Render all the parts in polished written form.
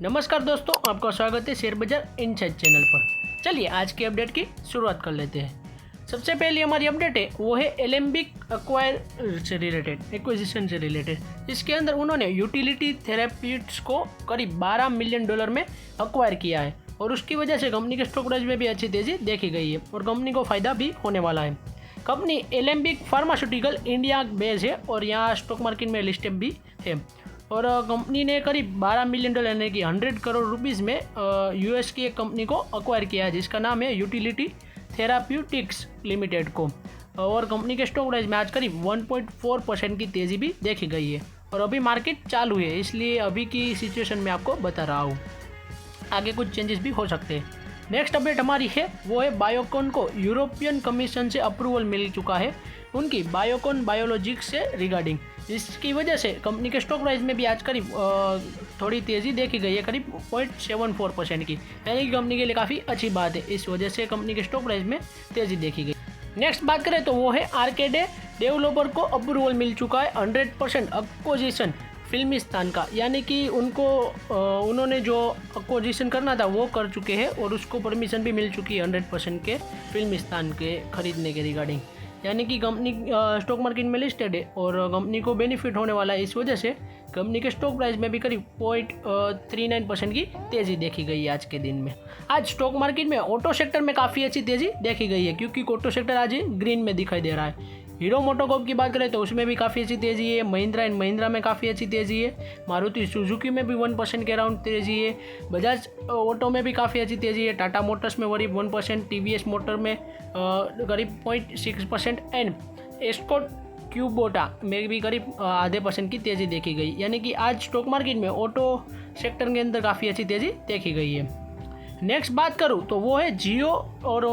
नमस्कार दोस्तों, आपका स्वागत है शेयर बाजार इनसाइड चैनल पर। चलिए आज की अपडेट की शुरुआत कर लेते हैं। सबसे पहली हमारी अपडेट है वो है एलेम्बिक एक्विजिशन से रिलेटेड। इसके अंदर उन्होंने यूटिलिटी थेरेप्यूटिक्स को करीब $12 मिलियन में अक्वायर किया है और उसकी वजह से कंपनी के स्टॉक प्राइस में भी अच्छी तेज़ी देखी गई है और कंपनी को फ़ायदा भी होने वाला है। Company Alembic pharmaceutical India base है और यहाँ स्टॉक मार्केट में लिस्टेड भी है और कंपनी ने करीब $12 मिलियन यानी कि 100 करोड़ रुपीज़ में यूएस की एक कंपनी को अक्वायर किया है जिसका नाम है यूटिलिटी थेराप्यूटिक्स लिमिटेड को। और कंपनी के स्टॉक प्राइस में आज करीब 1.4% की तेज़ी भी देखी गई है और अभी मार्केट चालू है, इसलिए अभी की सिचुएशन में आपको बता रहा हूँ। आगे कुछ चेंजेस भी हो सकते हैं। नेक्स्ट अपडेट हमारी है वो है बायोकॉन को यूरोपियन कमीशन से अप्रूवल मिल चुका है उनकी बायोकॉन बायोलॉजिक्स से रिगार्डिंग। इसकी वजह से कंपनी के स्टॉक प्राइस में भी आज करीब थोड़ी तेज़ी देखी गई है, करीब 0.74% की, यानी कि कंपनी के लिए काफ़ी अच्छी बात है। इस वजह से कंपनी के स्टॉक प्राइस में तेज़ी देखी गई। नेक्स्ट बात करें तो वो है आर्केडे डेवलपर को अप्रूवल मिल चुका है 100% एक्विजिशन फिल्मिस्तान का, यानी कि उन्होंने जो एक्विजिशन करना था वो कर चुके हैं और उसको परमिशन भी मिल चुकी है 100% के फिल्मिस्तान के खरीदने के रिगार्डिंग। यानी कि कंपनी स्टॉक मार्केट में लिस्टेड है और कंपनी को बेनिफिट होने वाला है। इस वजह से कंपनी के स्टॉक प्राइस में भी करीब 0.39% की तेज़ी देखी गई है आज के दिन में। आज स्टॉक मार्केट में ऑटो सेक्टर में काफ़ी अच्छी तेज़ी देखी गई है क्योंकि ऑटो सेक्टर आज ग्रीन में दिखाई दे रहा है। हीरो मोटोकॉर्प की बात करें तो उसमें भी काफ़ी अच्छी तेज़ी है, महिंद्रा एंड महिंद्रा में काफ़ी अच्छी तेज़ी है, मारुति सुजुकी में भी 1% के अराउंड तेज़ी है, बजाज ऑटो में भी काफ़ी अच्छी तेज़ी है, टाटा मोटर्स में करीब 1%, टीवीएस मोटर में करीब 0.6% एंड एस्कॉर्ट क्यूबोटा में भी करीब % की तेज़ी देखी गई। यानी कि आज स्टॉक मार्केट में ऑटो सेक्टर के अंदर काफ़ी अच्छी तेज़ी देखी गई है। नेक्स्ट बात करूँ तो वो है जियो और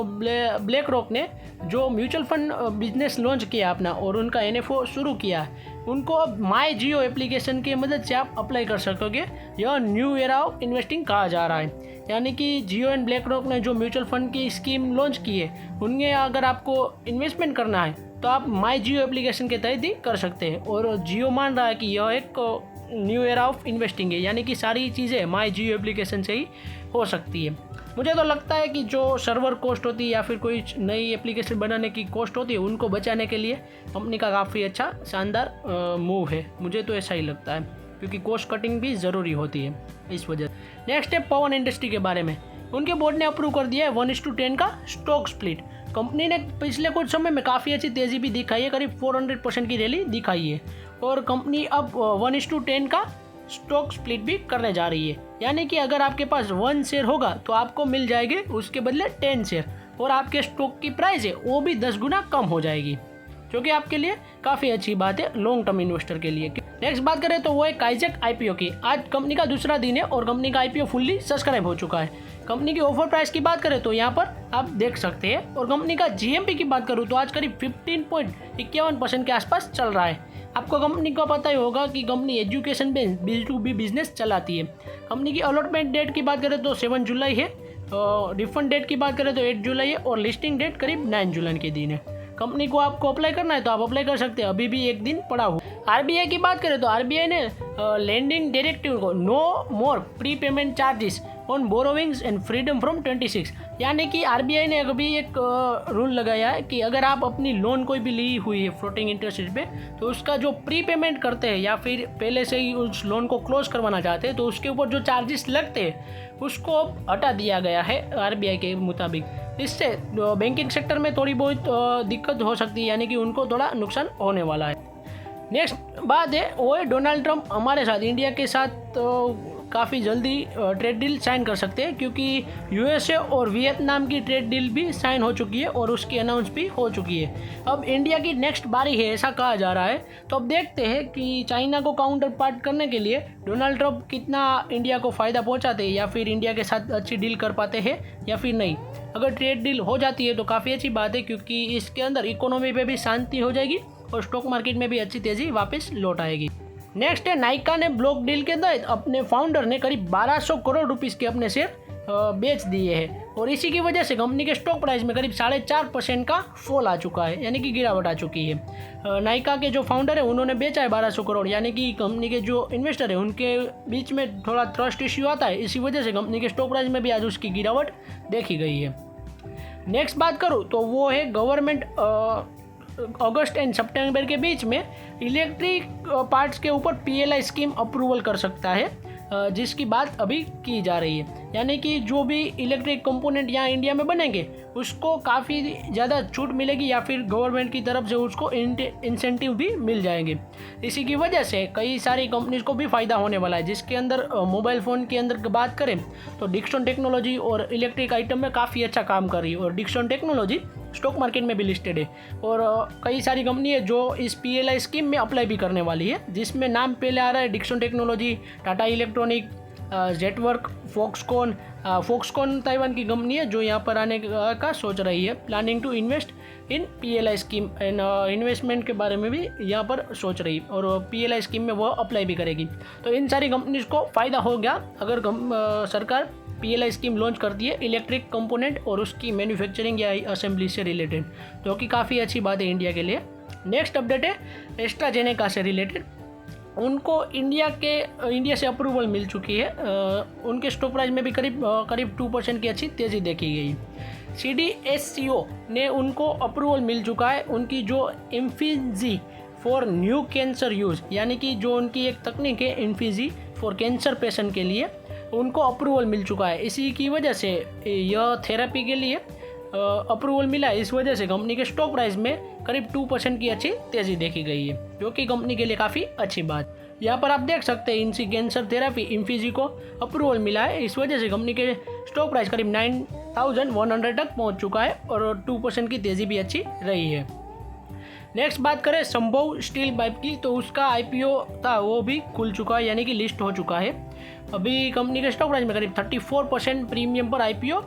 ब्लैक रॉक ने जो म्यूचुअल फंड बिजनेस लॉन्च किया अपना और उनका NFO शुरू किया है। उनको अब माई जियो एप्लीकेशन की मदद से आप अप्लाई कर सकोगे। यह न्यू एरा ऑफ इन्वेस्टिंग कहा जा रहा है। यानी कि जियो एंड ब्लैक रॉक ने जो म्यूचुअल फंड की स्कीम लॉन्च की है उनमें अगर आपको इन्वेस्टमेंट करना है तो आप माई जियो एप्लीकेशन के तहत ही कर सकते हैं और जियो मान रहा है कि यह एक न्यू एरा ऑफ इन्वेस्टिंग है, यानी कि सारी चीज़ें माई जियो एप्लीकेशन से ही हो सकती है। मुझे तो लगता है कि जो सर्वर कॉस्ट होती है या फिर कोई नई एप्लीकेशन बनाने की कॉस्ट होती है उनको बचाने के लिए कंपनी का काफ़ी अच्छा शानदार मूव है। मुझे तो ऐसा ही लगता है क्योंकि कॉस्ट कटिंग भी ज़रूरी होती है इस वजह। नेक्स्ट है पवन इंडस्ट्री के बारे में। उनके बोर्ड ने अप्रूव कर दिया है 1:10 का स्टॉक स्प्लिट। कंपनी ने पिछले कुछ समय में काफ़ी अच्छी तेज़ी भी दिखाई है, करीब 400% की रैली दिखाई है और कंपनी अब 1:10 का स्टॉक स्प्लिट भी करने जा रही है। यानी कि अगर आपके पास 1 शेयर होगा तो आपको मिल जाएंगे उसके बदले 10 शेयर और आपके स्टॉक की प्राइस है वो भी 10 गुना कम हो जाएगी, जो कि आपके लिए काफ़ी अच्छी बात है लॉन्ग टर्म इन्वेस्टर के लिए। नेक्स्ट बात करें तो वो है काइजेक IPO की। आज कंपनी का दूसरा दिन है और कंपनी का IPO फुल्ली सब्सक्राइब हो चुका है। कंपनी की ऑफर प्राइस की बात करें तो यहाँ पर आप देख सकते हैं और कंपनी का GMP की बात करूँ तो आज करीब 15.51% के आसपास चल रहा है। आपको कंपनी को पता ही होगा कि company education based B2B business चलाती है। कंपनी की अलॉटमेंट डेट की बात करें तो 7 जुलाई है, रिफंड डेट की बात करें तो 8 जुलाई है और लिस्टिंग डेट करीब 9 जुलाई के दिन है। कंपनी को आपको अप्लाई करना है तो आप अप्लाई कर सकते हैं, अभी भी एक दिन पड़ा हुआ। RBI की बात करें तो RBI ने लैंडिंग डायरेक्टिव को no more prepayment charges on borrowings and freedom from 26, यानी कि RBI ने अभी एक रूल लगाया है कि अगर आप अपनी लोन कोई भी ली हुई है फ्लोटिंग इंटरेस्ट रेट पे तो उसका जो प्री पेमेंट करते हैं या फिर पहले से ही उस लोन को क्लोज करवाना चाहते हैं तो उसके ऊपर जो चार्जेस लगते हैं उसको हटा दिया गया है RBI के मुताबिक। इससे बैंकिंग सेक्टर में थोड़ी बहुत दिक्कत हो सकती है, यानी कि उनको थोड़ा नुकसान होने वाला है। नेक्स्ट बात है वो है डोनाल्ड ट्रंप हमारे साथ इंडिया के साथ काफ़ी जल्दी ट्रेड डील साइन कर सकते हैं क्योंकि USA और वियतनाम की ट्रेड डील भी साइन हो चुकी है और उसकी अनाउंस भी हो चुकी है। अब इंडिया की नेक्स्ट बारी है ऐसा कहा जा रहा है। तो अब देखते हैं कि चाइना को काउंटर पार्ट करने के लिए डोनाल्ड ट्रंप कितना इंडिया को फ़ायदा पहुंचाते हैं या फिर इंडिया के साथ अच्छी डील कर पाते हैं या फिर नहीं। अगर ट्रेड डील हो जाती है तो काफ़ी अच्छी बात है क्योंकि इसके अंदर इकोनॉमी पे भी शांति हो जाएगी और स्टॉक मार्केट में भी अच्छी तेज़ी वापस लौट आएगी। नेक्स्ट है नाइका ने ब्लॉक डील के तहत अपने फाउंडर ने करीब 1200 करोड़ रुपीस के अपने शेयर बेच दिए हैं और इसी की वजह से कंपनी के स्टॉक प्राइस में करीब 4.5% का फॉल आ चुका है, यानी कि गिरावट आ चुकी है। नायका के जो फाउंडर है उन्होंने बेचा है 1200 करोड़, यानी कि कंपनी के जो इन्वेस्टर है उनके बीच में थोड़ा ट्रस्ट इश्यू आता है, इसी वजह से कंपनी के स्टॉक प्राइस में भी आज उसकी गिरावट देखी गई है। नेक्स्ट बात करूँ तो वो है गवर्नमेंट अगस्त एंड सितंबर के बीच में इलेक्ट्रिक पार्ट्स के ऊपर PLI स्कीम अप्रूवल कर सकता है, जिसकी बात अभी की जा रही है, यानी कि जो भी इलेक्ट्रिक कंपोनेंट यहाँ इंडिया में बनेंगे उसको काफ़ी ज़्यादा छूट मिलेगी या फिर गवर्नमेंट की तरफ से उसको इंसेंटिव भी मिल जाएंगे। इसी की वजह से कई सारी कंपनीज को भी फ़ायदा होने वाला है, जिसके अंदर मोबाइल फ़ोन के अंदर बात करें तो डिक्सन टेक्नोलॉजी और इलेक्ट्रिक आइटम में काफ़ी अच्छा काम कर रही है और डिक्सन टेक्नोलॉजी स्टॉक मार्केट में भी लिस्टेड है और कई सारी कंपनी है जो इस PLI स्कीम में अप्लाई भी करने वाली है, जिसमें नाम पहले आ रहा है Dixon technology, Tata electronic, Zetwerk, Foxconn Taiwan की कंपनी है जो यहाँ पर आने का सोच रही है, planning to invest in PLI scheme and investment के बारे में भी यहाँ पर सोच रही है और PLI स्कीम में वो अप्लाई भी करेगी। तो इन सारी कंपनीज को फ़ायदा हो गया अगर सरकार PLI स्कीम लॉन्च करती है इलेक्ट्रिक कंपोनेंट और उसकी मैन्युफैक्चरिंग या असेंबली से रिलेटेड, जो कि काफ़ी अच्छी बात है इंडिया के लिए। नेक्स्ट अपडेट है एस्ट्राजेनेका से रिलेटेड। उनको इंडिया से अप्रूवल मिल चुकी है, उनके स्टॉक प्राइस में भी करीब 2% की अच्छी तेज़ी देखी गई। CDSCO ने उनको अप्रूवल मिल चुका है उनकी जो इम्फिजी फॉर न्यू कैंसर यूज़, यानी कि जो उनकी एक तकनीक है इम्फिजी फॉर कैंसर पेशेंट के लिए, उनको अप्रूवल मिल चुका है। इसी की वजह से यह थेरेपी के लिए अप्रूवल मिला है, इस वजह से कंपनी के स्टॉक प्राइस में करीब 2% की अच्छी तेज़ी देखी गई है, जो कि कंपनी के लिए काफ़ी अच्छी बात। यहाँ पर आप देख सकते हैं इनसी कैंसर थेरेपी इम्फिजी को अप्रूवल मिला है, इस वजह से कंपनी के स्टॉक प्राइस करीब 9,100 तक पहुँच चुका है और 2% की तेज़ी भी अच्छी रही है। नेक्स्ट बात करें संभव स्टील पाइप की, तो उसका IPO था वो भी खुल चुका है, यानी कि लिस्ट हो चुका है। अभी कंपनी के स्टॉक प्राइस में करीब 34% प्रीमियम पर IPO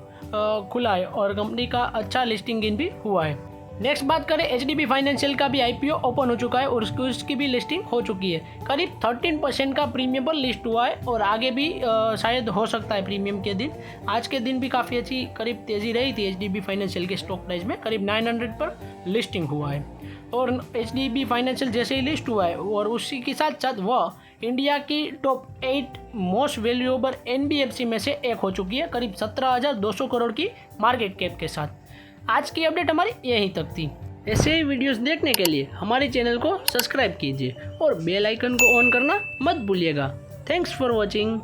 खुला है और कंपनी का अच्छा लिस्टिंग इन भी हुआ है। नेक्स्ट बात करें HDB फाइनेंशियल का भी IPO ओपन हो चुका है और उसकी भी लिस्टिंग हो चुकी है। करीब 13% का प्रीमियम पर लिस्ट हुआ है और आगे भी शायद हो सकता है प्रीमियम के दिन। आज के दिन भी काफ़ी अच्छी करीब तेज़ी रही थी HDB फाइनेंशियल के स्टॉक प्राइस में, करीब 900 पर लिस्टिंग हुआ है और HDB फाइनेंशियल जैसे ही लिस्ट हुआ है और उसी के साथ साथ वह इंडिया की टॉप 8 मोस्ट वैल्यूएबल NBFC में से एक हो चुकी है, करीब 17,200 करोड़ की मार्केट कैप के साथ। आज की अपडेट हमारी यहीं तक थी। ऐसे ही वीडियोस देखने के लिए हमारे चैनल को सब्सक्राइब कीजिए और बेल आइकन को ऑन करना मत भूलिएगा। Thanks for watching.